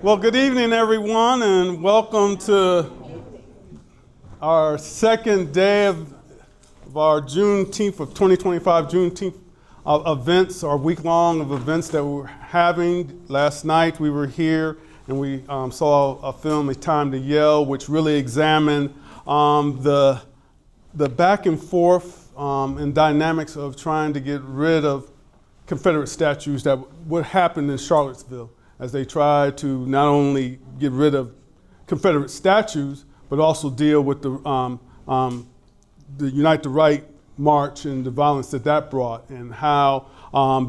Well, good evening, everyone, and welcome to our second day of our Juneteenth of 2025 Juneteenth events, our week-long of events that we're having. Last night we were here and we saw a film, A Time to Yell, which really examined the back and forth and dynamics of trying to get rid of Confederate statues that what happened in Charlottesville, as they tried to not only get rid of Confederate statues, but also deal with the Unite the Right march and the violence that brought, and how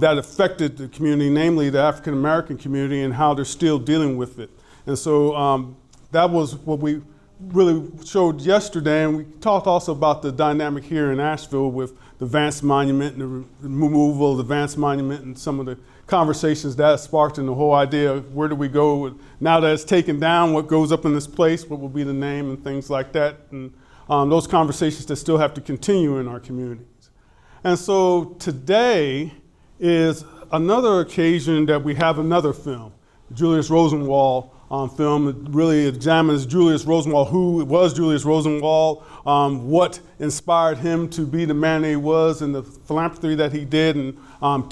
that affected the community, namely the African American community, and how they're still dealing with it. And so that was what we really showed yesterday, and we talked also about the dynamic here in Asheville with the Vance Monument and the removal of the Vance Monument and some of the conversations that sparked, and the whole idea of where do we go with, now that it's taken down, what goes up in this place, what will be the name and things like that, and those conversations that still have to continue in our communities. And so today is another occasion that we have another film, Julius Rosenwald film. It really examines Julius Rosenwald, who was Julius Rosenwald, what inspired him to be the man that he was, and the philanthropy that he did, and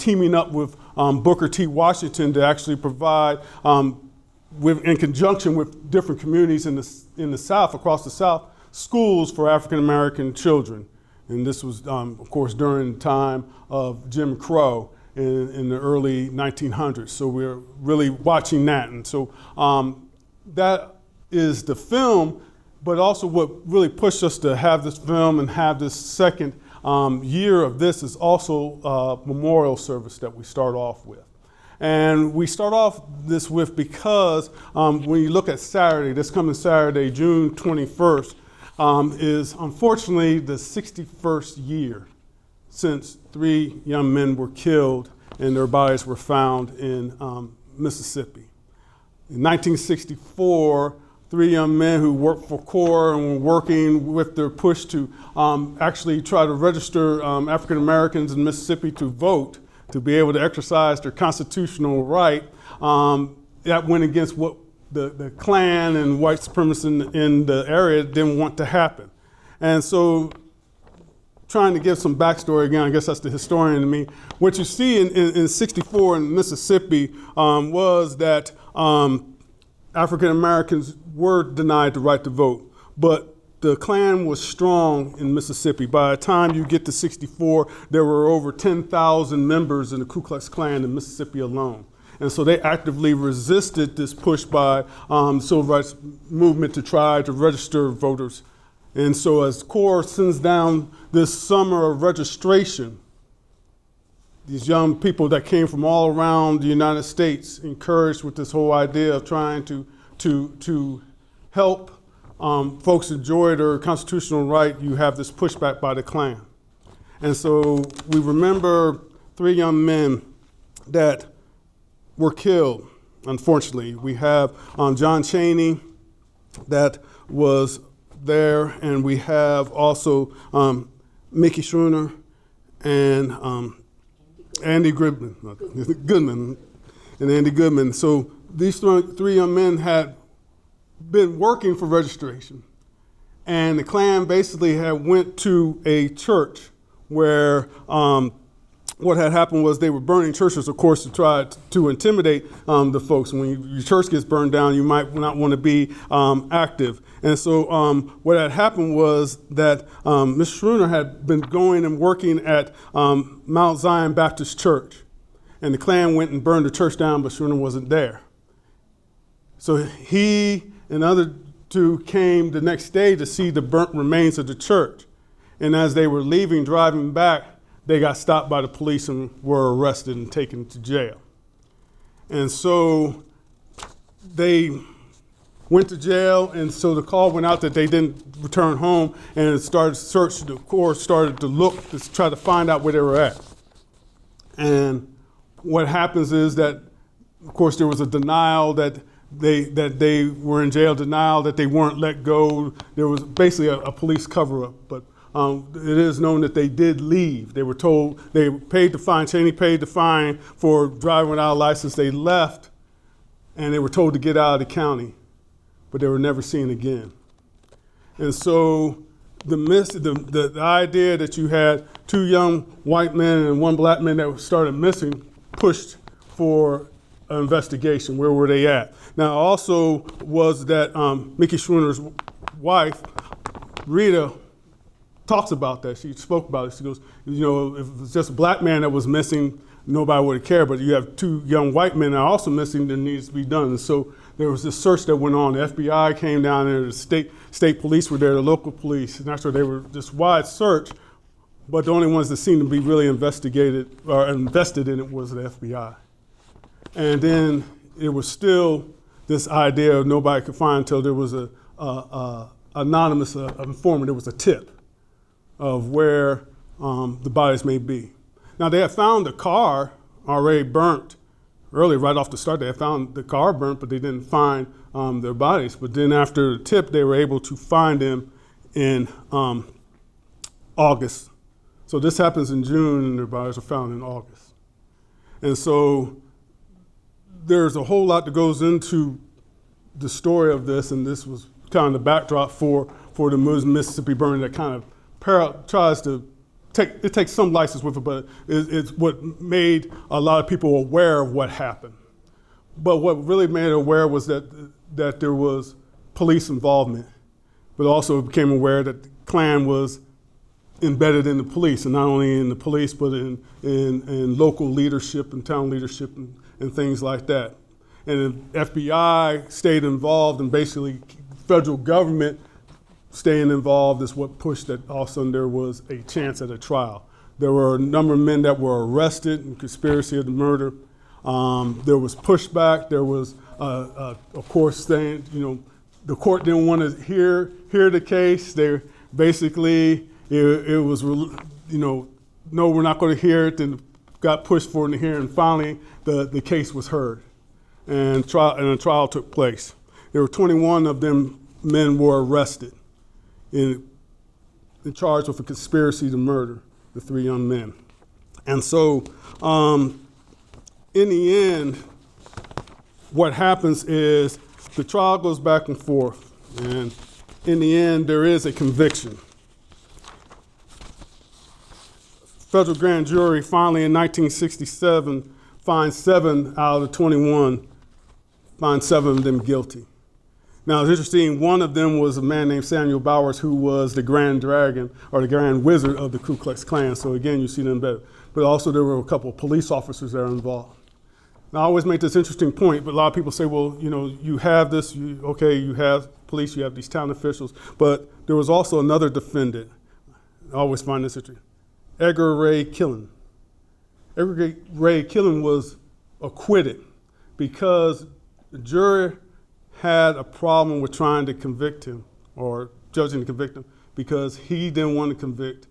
teaming up with Booker T. Washington to actually provide, in conjunction with different communities in the South, across the South, schools for African American children. And this was, of course, during the time of Jim Crow in the early 1900s. So we're really watching that. And so that is the film, but also what really pushed us to have this film and have this second year of this is also a memorial service that we start off with. And we start off this with because when you look at Saturday, this coming Saturday, June 21st, is unfortunately the 61st year since 3 young men were killed and their bodies were found in Mississippi. In 1964, 3 young men who worked for CORE and were working with their push to actually try to register African Americans in Mississippi to vote, to be able to exercise their constitutional right, that went against what the Klan and white supremacists in the area didn't want to happen. And so, trying to give some backstory again, I guess that's the historian in me. What you see in 64 in Mississippi was that African Americans were denied the right to vote, but the Klan was strong in Mississippi. By the time you get to 64, there were over 10,000 members in the Ku Klux Klan in Mississippi alone. And so they actively resisted this push by the civil rights movement to try to register voters. And so as CORE sends down this summer of registration, these young people that came from all around the United States, encouraged with this whole idea of trying to help folks enjoy their constitutional right, you have this pushback by the Klan. And so we remember 3 young men that were killed, unfortunately. We have John Chaney that was there, and we have also Mickey Schwerner and Andy Goodman, and Andy Goodman. So these 3 young men had been working for registration, and the Klan basically had went to a church where what had happened was they were burning churches, of course, to try to intimidate the folks. When your church gets burned down, you might not want to be active. And so what had happened was that Mr. Schwerner had been going and working at Mount Zion Baptist Church. And the Klan went and burned the church down, but Schwerner wasn't there. So he and other 2 came the next day to see the burnt remains of the church. And as they were leaving, driving back, they got stopped by the police and were arrested and taken to jail. And so they went to jail, and so the call went out that they didn't return home, and it started search. The Corps started to look to try to find out where they were at. And what happens is that, of course, there was a denial that they were in jail, denial that they weren't let go. There was basically a police cover-up, but it is known that they did leave. They were told they paid the fine. Chaney paid the fine for driving without a license. They left, and they were told to get out of the county, but they were never seen again. And so the idea that you had 2 young white men and 1 black man that started missing pushed for an investigation. Where were they at? Now, also was that Mickey Schwerner's wife, Rita, talks about that. She spoke about it. She goes, you know, if it was just a black man that was missing, nobody would have cared, but you have 2 young white men that are also missing that needs to be done. And so there was this search that went on. The FBI came down there, the state police were there, the local police, and actually they were just wide search, but the only ones that seemed to be really investigated or invested in it was the FBI. And then it was still this idea of nobody could find until there was a anonymous informant. There was a tip of where the bodies may be. Now, they had found the car already burnt early, right off the start. They had found the car burnt, but they didn't find their bodies. But then after the tip, they were able to find them in August. So this happens in June, and their bodies are found in August. And so there's a whole lot that goes into the story of this, and this was kind of the backdrop for the Mississippi burning that kind of tries to takes some license with it, but it's what made a lot of people aware of what happened. But what really made it aware was that there was police involvement, but also became aware that the Klan was embedded in the police, and not only in the police, but in local leadership and town leadership and things like that. And the FBI stayed involved, and basically federal government staying involved is what pushed that all of a sudden there was a chance at a trial. There were a number of men that were arrested in conspiracy of the murder. There was pushback. There was, of course, saying, you know, the court didn't want to hear the case. They basically, it was, you know, no, we're not going to hear it. Then got pushed for it to hear, and finally the case was heard, and a trial took place. There were 21 of them men were arrested and charged with a conspiracy to murder the 3 young men. And so in the end, what happens is the trial goes back and forth, and in the end, there is a conviction. Federal grand jury finally in 1967 finds 7 out of the 21, finds 7 of them guilty. Now, it's interesting, one of them was a man named Samuel Bowers, who was the Grand Dragon, or the Grand Wizard of the Ku Klux Klan. So again, you see them better. But also there were a couple of police officers that are involved. Now, I always make this interesting point, but a lot of people say, well, you know, you have this, you have police, you have these town officials, but there was also another defendant. I always find this interesting. Edgar Ray Killen. Edgar Ray Killen was acquitted because the jury had a problem with trying to convict him, or judging to convict him, because he didn't want to convict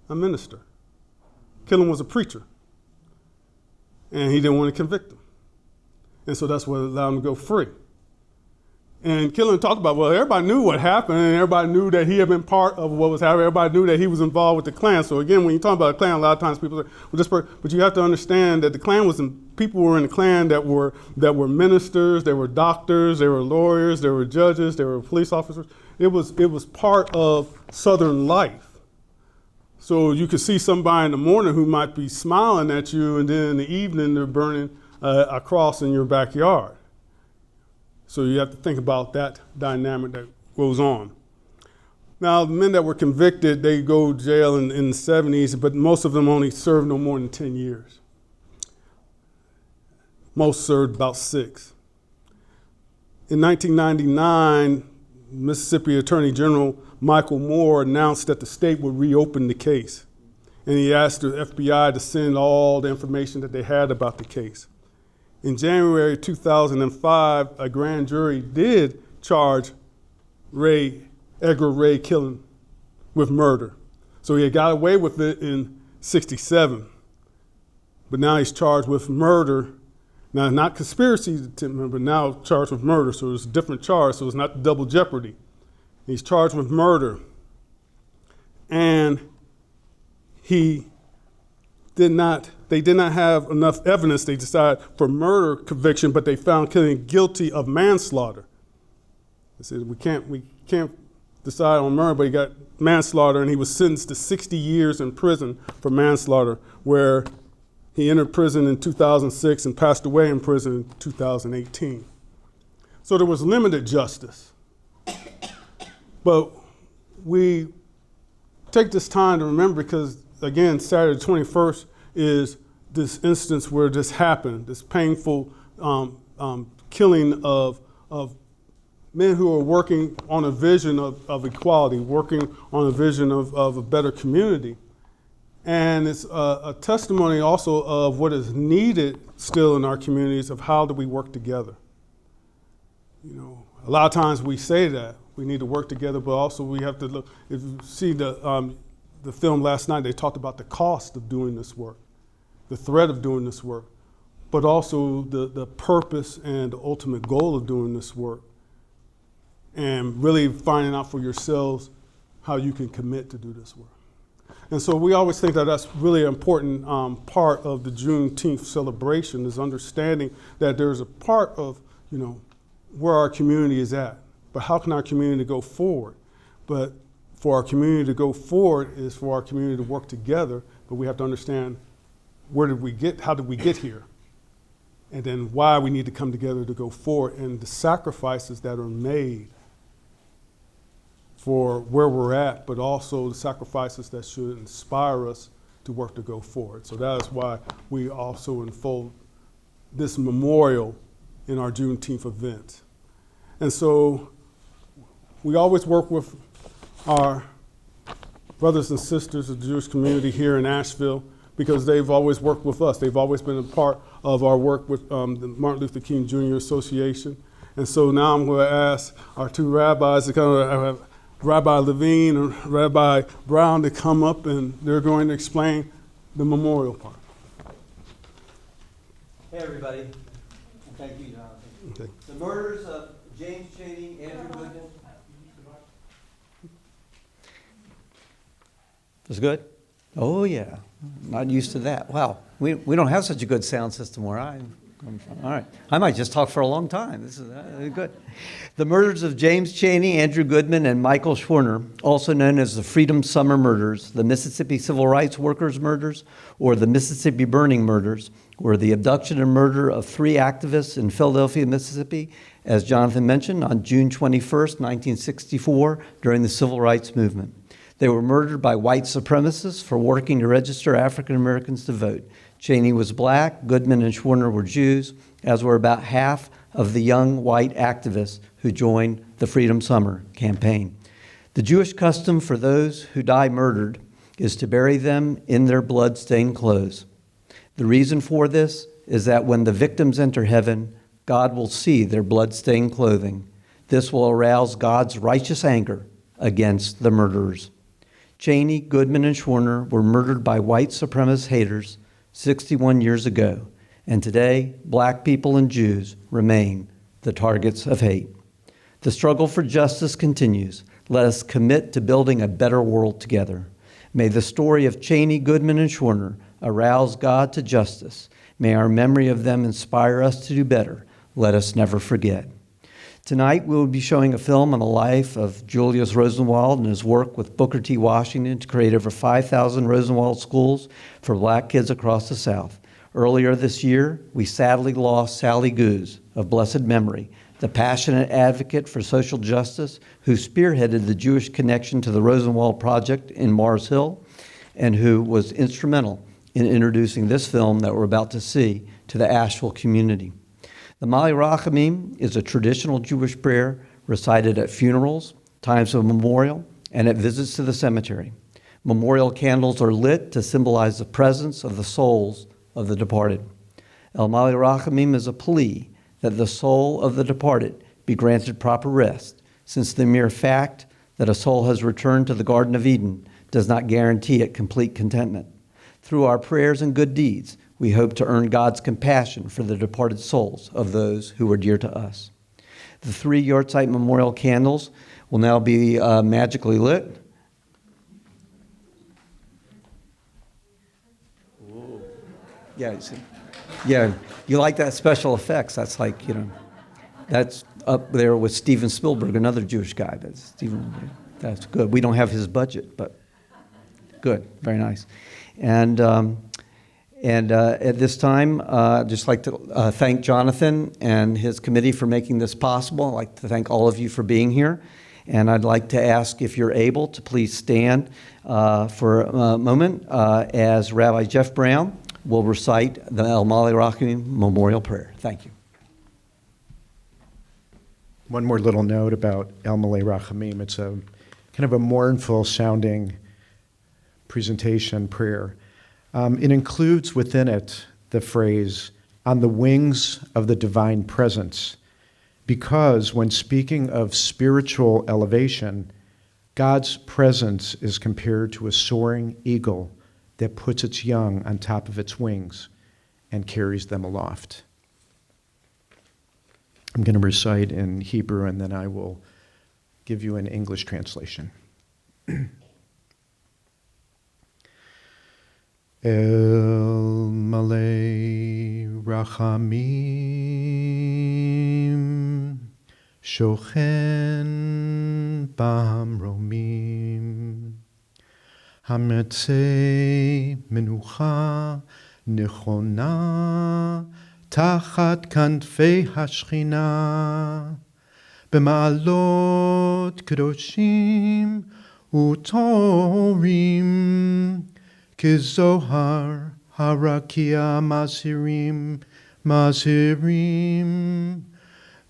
a minister. Killen was a preacher, and he didn't want to convict him. And so that's what allowed him to go free. And Killen talked about, well, everybody knew what happened, and everybody knew that he had been part of what was happening. Everybody knew that he was involved with the Klan. So again, when you talk about the Klan, a lot of times people say, well, this person, but you have to understand that the Klan was people were in the Klan that were ministers, they were doctors, they were lawyers, they were judges, they were police officers. It was part of Southern life. So you could see somebody in the morning who might be smiling at you, and then in the evening they're burning a cross in your backyard. So you have to think about that dynamic that goes on. Now, the men that were convicted, they go to jail in the 70s, but most of them only served no more than 10 years. Most served about 6. In 1999, Mississippi Attorney General Michael Moore announced that the state would reopen the case. And he asked the FBI to send all the information that they had about the case. In January 2005, a grand jury did charge Edgar Ray Killen with murder. So he had got away with it in 67, but now he's charged with murder. Now, not conspiracy to murder, but now charged with murder. So it's a different charge, so it's not double jeopardy. He's charged with murder. And he did not they did not have enough evidence. They decided for murder conviction, but they found Killian guilty of manslaughter. They said, we can't decide on murder, but he got manslaughter, and he was sentenced to 60 years in prison for manslaughter, where he entered prison in 2006 and passed away in prison in 2018. So there was limited justice. But we take this time to remember because, again, Saturday the 21st is this instance where this happened, this painful killing of men who are working on a vision of equality, working on a vision of a better community. And it's a testimony also of what is needed still in our communities of how do we work together. You know, a lot of times we say that we need to work together, but also we have to look. If you see the film last night, they talked about the cost of doing this work, the threat of doing this work, but also the purpose and the ultimate goal of doing this work, and really finding out for yourselves how you can commit to do this work. And so we always think that that's really an important part of the Juneteenth celebration is understanding that there's a part of, you know, where our community is at. But how can our community go forward? But for our community to go forward is for our community to work together, but we have to understand how did we get here? And then why we need to come together to go forward and the sacrifices that are made for where we're at, but also the sacrifices that should inspire us to work to go forward. So that is why we also unfold this memorial in our Juneteenth event. And so we always work with our brothers and sisters of the Jewish community here in Asheville because they've always worked with us. They've always been a part of our work with the Martin Luther King Jr. Association. And so now I'm going to ask our two rabbis to come, Rabbi Levine and Rabbi Brown, to come up, and they're going to explain the memorial part. Hey, everybody. Thank you, Jonathan. Okay. The murders of James Chaney, Andrew Goodman. That's good? Oh, yeah. Not used to that. Wow. We don't have such a good sound system where I'm coming from. All right. I might just talk for a long time. This is good. The murders of James Chaney, Andrew Goodman, and Michael Schwerner, also known as the Freedom Summer Murders, the Mississippi Civil Rights Workers Murders, or the Mississippi Burning Murders, were the abduction and murder of 3 activists in Philadelphia, Mississippi, as Jonathan mentioned, on June 21st, 1964, during the Civil Rights Movement. They were murdered by white supremacists for working to register African Americans to vote. Chaney was black, Goodman and Schwerner were Jews, as were about half of the young white activists who joined the Freedom Summer campaign. The Jewish custom for those who die murdered is to bury them in their blood-stained clothes. The reason for this is that when the victims enter heaven, God will see their blood-stained clothing. This will arouse God's righteous anger against the murderers. Chaney, Goodman, and Schwerner were murdered by white supremacist haters 61 years ago, and today, black people and Jews remain the targets of hate. The struggle for justice continues. Let us commit to building a better world together. May the story of Chaney, Goodman, and Schwerner arouse God to justice. May our memory of them inspire us to do better. Let us never forget. Tonight, we will be showing a film on the life of Julius Rosenwald and his work with Booker T. Washington to create over 5,000 Rosenwald schools for black kids across the South. Earlier this year, we sadly lost Sally Goose of blessed memory, the passionate advocate for social justice who spearheaded the Jewish connection to the Rosenwald Project in Mars Hill and who was instrumental in introducing this film that we're about to see to the Asheville community. The Mali Rachamim is a traditional Jewish prayer recited at funerals, times of memorial, and at visits to the cemetery. Memorial candles are lit to symbolize the presence of the souls of the departed. El Mali Rachamim is a plea that the soul of the departed be granted proper rest, since the mere fact that a soul has returned to the Garden of Eden does not guarantee it complete contentment. Through our prayers and good deeds, we hope to earn God's compassion for the departed souls of those who were dear to us. The 3 Yortzeit memorial candles will now be magically lit. Yeah, you see. Yeah, you like that special effects. That's like, that's up there with Steven Spielberg, another Jewish guy. That's good. We don't have his budget, but good, very nice. And at this time, I'd just like to thank Jonathan and his committee for making this possible. I'd like to thank all of you for being here. And I'd like to ask if you're able to please stand for a moment as Rabbi Jeff Brown will recite the El Malei Rachamim Memorial Prayer. Thank you. One more little note about El Malei Rachamim. It's a kind of a mournful sounding presentation prayer. It includes within it the phrase, on the wings of the divine presence, because when speaking of spiritual elevation, God's presence is compared to a soaring eagle that puts its young on top of its wings and carries them aloft. I'm going to recite in Hebrew, and then I will give you an English translation. El Malei Rachamim Shochen Bamromim Hametzei Menucha Nechona Tachat Kanfei Hashchina B'ma'alot Kedoshim Utorim Kizohar Harakia Masirim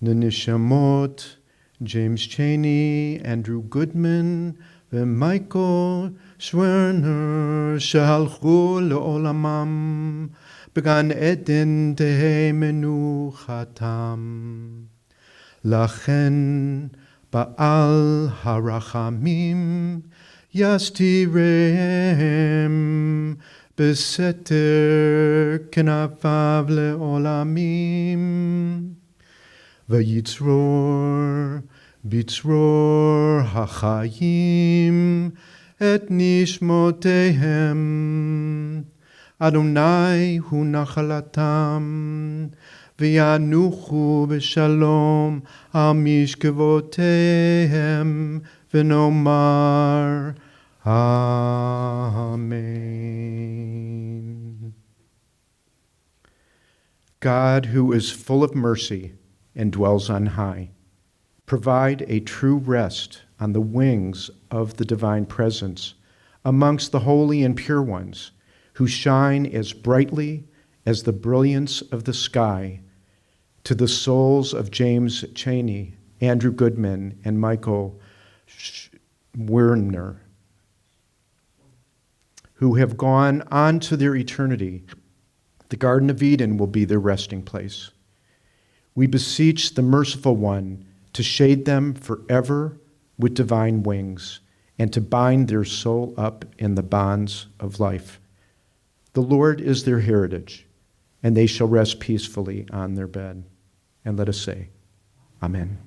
Nenishamot James Chaney, Andrew Goodman, Michael Schwerner Shehalchu Le'olamam Began Eden Tehei Menuchatam Lachen Ba'al Harachamim Yastirehem Beseter Kenafav Le'olamim Vayitzror Bitzror Hachayim Et Nishmotehem Adonai Hu Nachalatam V'yanuchu B'shalom Al Mishkevotehem V'nomar Amen. God, who is full of mercy and dwells on high, provide a true rest on the wings of the divine presence amongst the holy and pure ones, who shine as brightly as the brilliance of the sky, to the souls of James Chaney, Andrew Goodman, and Michael Schwerner, who have gone on to their eternity. The Garden of Eden will be their resting place. We beseech the Merciful One to shade them forever with divine wings and to bind their soul up in the bonds of life. The Lord is their heritage, and they shall rest peacefully on their bed. And let us say, Amen.